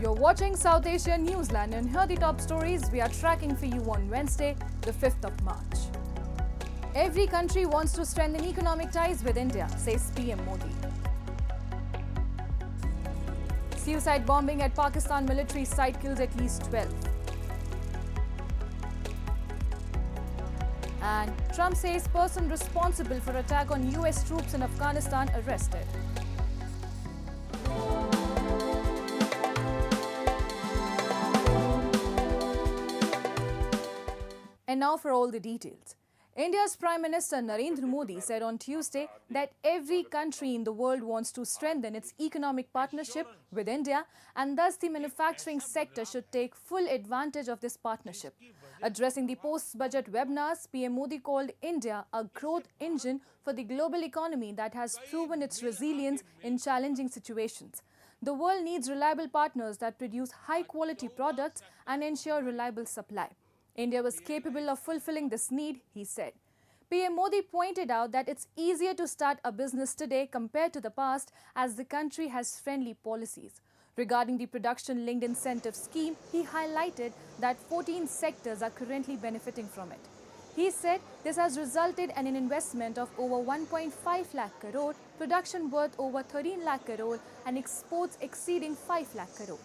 You're watching South Asia Newsline, and here are the top stories we are tracking for you on Wednesday, the 5th of March. Every country wants to strengthen economic ties with India, says PM Modi. Suicide bombing at Pakistan military site kills at least 12. And Trump says person responsible for attack on US troops in Afghanistan arrested. And now for all the details. India's Prime Minister Narendra Modi said on Tuesday that every country in the world wants to strengthen its economic partnership with India, and thus the manufacturing sector should take full advantage of this partnership. Addressing the post-budget webinars, PM Modi called India a growth engine for the global economy that has proven its resilience in challenging situations. The world needs reliable partners that produce high-quality products and ensure reliable supply. India was capable of fulfilling this need, he said. PM Modi pointed out that it's easier to start a business today compared to the past as the country has friendly policies. Regarding the production-linked incentive scheme, he highlighted that 14 sectors are currently benefiting from it. He said this has resulted in an investment of over 1.5 lakh crore, production worth over 13 lakh crore and exports exceeding 5 lakh crore.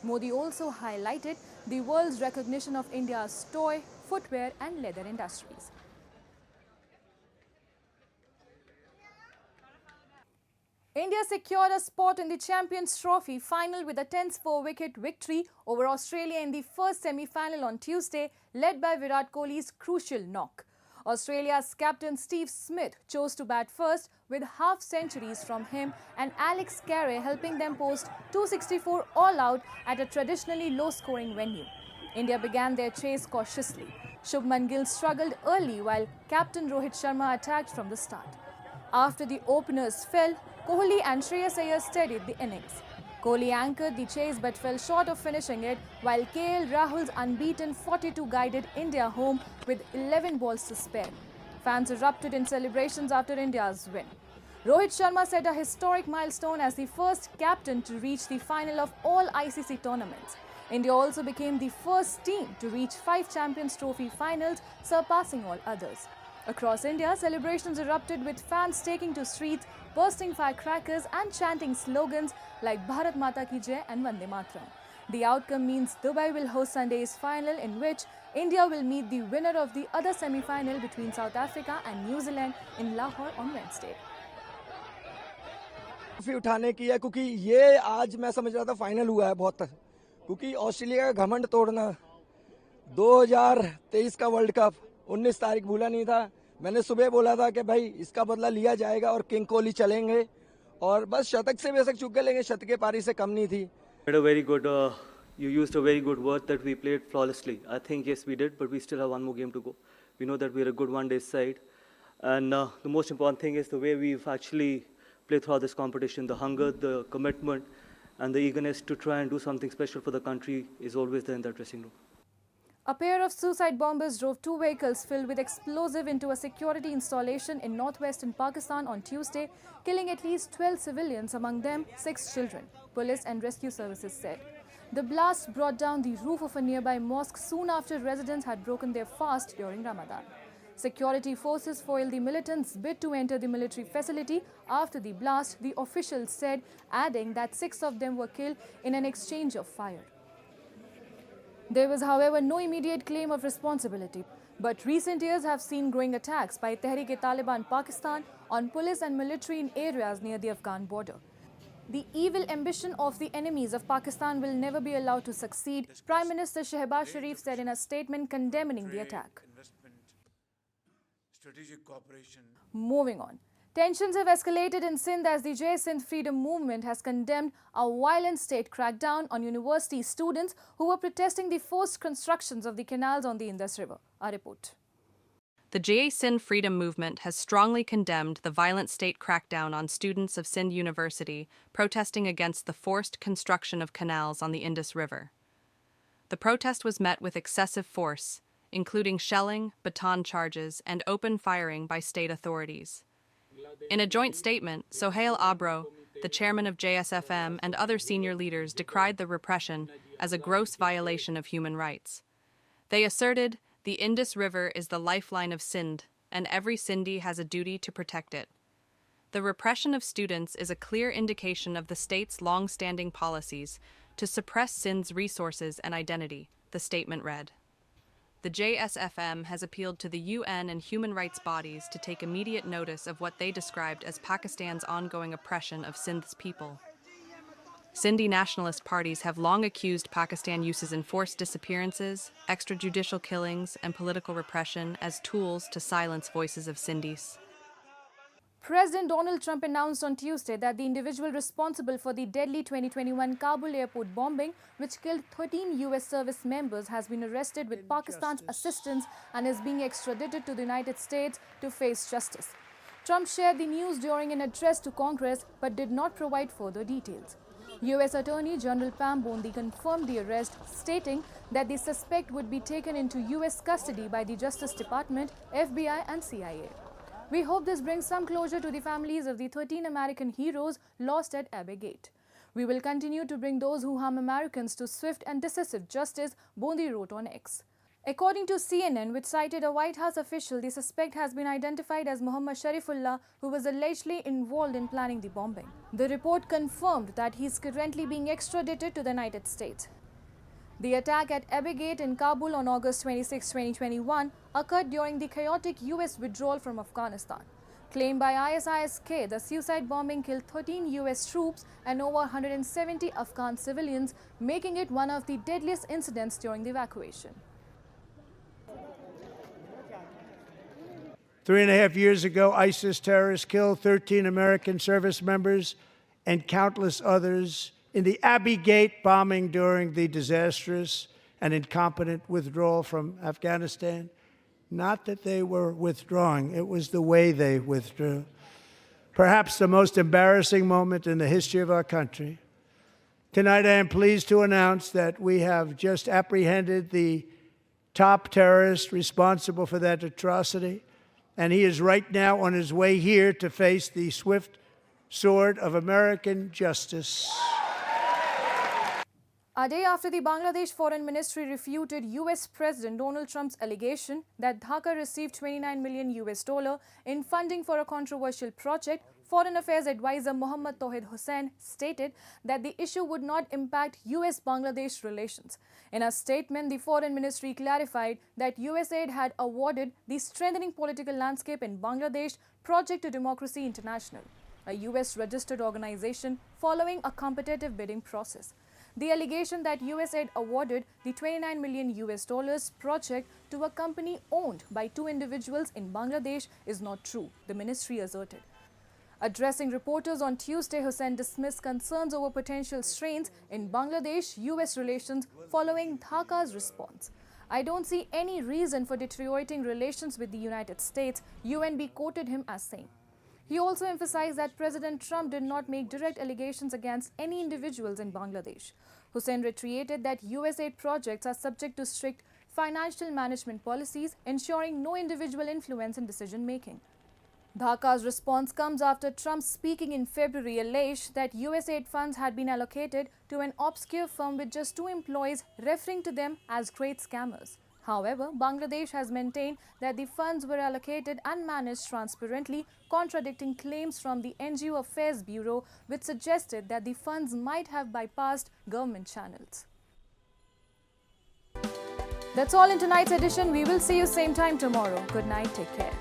Modi also highlighted the world's recognition of India's toy, footwear and leather industries. India secured a spot in the Champions Trophy final with a tense 4-wicket victory over Australia in the first semi-final on Tuesday, led by Virat Kohli's crucial knock. Australia's captain Steve Smith chose to bat first with half-centuries from him and Alex Carey helping them post 264 all-out at a traditionally low-scoring venue. India began their chase cautiously. Shubman Gill struggled early while captain Rohit Sharma attacked from the start. After the openers fell, Kohli and Shreyas Iyer steadied the innings. Kohli anchored the chase but fell short of finishing it, while KL Rahul's unbeaten 42 guided India home with 11 balls to spare. Fans erupted in celebrations after India's win. Rohit Sharma set a historic milestone as the first captain to reach the final of all ICC tournaments. India also became the first team to reach 5 Champions Trophy finals, surpassing all others. Across India, celebrations erupted with fans taking to streets, bursting firecrackers and chanting slogans like Bharat Mata Ki Jai and Vande Mataram. The outcome means Dubai will host Sunday's final, in which India will meet the winner of the other semi-final between South Africa and New Zealand in Lahore on Wednesday. उठाने की है क्योंकि ये आज मैं समझ रहा था फाइनल हुआ है बहुत, क्योंकि ऑस्ट्रेलिया का घमंड तोड़ना 2023 का वर्ल्ड कप 19 तारीख भूला नहीं था। मैंने सुबह बोला था कि भाई इसका बदला लिया जाएगा और किंग कोहली चलेंगे और बस शतक से बेशक चूक गए लेकिन शतक के पारी से कम नहीं थी। You used a very good word that we played flawlessly. I think yes we did, but we still have one more game to go. We know that we're a good one-day side, and the most important thing is the way we've actually played throughout this competition. The hunger, the commitment, and the eagerness to try and do something special for the country is always there in that dressing room. A pair of suicide bombers drove 2 vehicles filled with explosive into a security installation in northwestern Pakistan on Tuesday, killing at least 12 civilians, among them 6 children, police and rescue services said. The blast brought down the roof of a nearby mosque soon after residents had broken their fast during Ramadan. Security forces foiled the militants' bid to enter the military facility after the blast, the officials said, adding that 6 of them were killed in an exchange of fire. There was, however, no immediate claim of responsibility, but recent years have seen growing attacks by Tehreek-e-Taliban Pakistan on police and military in areas near the Afghan border. The evil ambition of the enemies of Pakistan will never be allowed to succeed, Prime Minister Shehbaz Sharif said in a statement condemning the attack. Moving on. Tensions have escalated in Sindh as the Jai Sindh Freedom Movement has condemned a violent state crackdown on university students who were protesting the forced constructions of the canals on the Indus River. A report. The Jai Sindh Freedom Movement has strongly condemned the violent state crackdown on students of Sindh University protesting against the forced construction of canals on the Indus River. The protest was met with excessive force, including shelling, baton charges, and open firing by state authorities. In a joint statement, Sohail Abro, the chairman of JSFM, and other senior leaders decried the repression as a gross violation of human rights. They asserted, the Indus River is the lifeline of Sindh, and every Sindhi has a duty to protect it. The repression of students is a clear indication of the state's long-standing policies to suppress Sindh's resources and identity, the statement read. The JSFM has appealed to the UN and human rights bodies to take immediate notice of what they described as Pakistan's ongoing oppression of Sindh's people. Sindhi nationalist parties have long accused Pakistan uses enforced disappearances, extrajudicial killings, and political repression as tools to silence voices of Sindhis. President Donald Trump announced on Tuesday that the individual responsible for the deadly 2021 Kabul airport bombing, which killed 13 US service members, has been arrested with Pakistan's assistance and is being extradited to the United States to face justice. Trump shared the news during an address to Congress but did not provide further details. US Attorney General Pam Bondi confirmed the arrest, stating that the suspect would be taken into US custody by the Justice Department, FBI and CIA. We hope this brings some closure to the families of the 13 American heroes lost at Abbey Gate. We will continue to bring those who harm Americans to swift and decisive justice, Bondi wrote on X. According to CNN, which cited a White House official, the suspect has been identified as Muhammad Sharifullah, who was allegedly involved in planning the bombing. The report confirmed that he is currently being extradited to the United States. The attack at Abbey Gate in Kabul on August 26, 2021 occurred during the chaotic US withdrawal from Afghanistan. Claimed by ISIS-K, the suicide bombing killed 13 US troops and over 170 Afghan civilians, making it one of the deadliest incidents during the evacuation. 3.5 years ago, ISIS terrorists killed 13 American service members and countless others in the Abbey Gate bombing during the disastrous and incompetent withdrawal from Afghanistan. Not that they were withdrawing, it was the way they withdrew. Perhaps the most embarrassing moment in the history of our country. Tonight, I am pleased to announce that we have just apprehended the top terrorist responsible for that atrocity, and he is right now on his way here to face the swift sword of American justice. A day after the Bangladesh Foreign Ministry refuted US President Donald Trump's allegation that Dhaka received $29 million in funding for a controversial project, Foreign Affairs Advisor Mohammad Tawhid Hussain stated that the issue would not impact US-Bangladesh relations. In a statement, the Foreign Ministry clarified that USAID had awarded the Strengthening Political Landscape in Bangladesh Project to Democracy International, a US-registered organization, following a competitive bidding process. The allegation that USAID awarded the $29 million project to a company owned by two individuals in Bangladesh is not true, the ministry asserted. Addressing reporters on Tuesday, Hussain dismissed concerns over potential strains in Bangladesh-US relations following Dhaka's response. I don't see any reason for deteriorating relations with the United States, UNB quoted him as saying. He also emphasized that President Trump did not make direct allegations against any individuals in Bangladesh. Hussain reiterated that USAID projects are subject to strict financial management policies, ensuring no individual influence in decision-making. Dhaka's response comes after Trump, speaking in February, alleged that USAID funds had been allocated to an obscure firm with just 2 employees, referring to them as great scammers. However, Bangladesh has maintained that the funds were allocated and managed transparently, contradicting claims from the NGO Affairs Bureau, which suggested that the funds might have bypassed government channels. That's all in tonight's edition. We will see you same time tomorrow. Good night. Take care.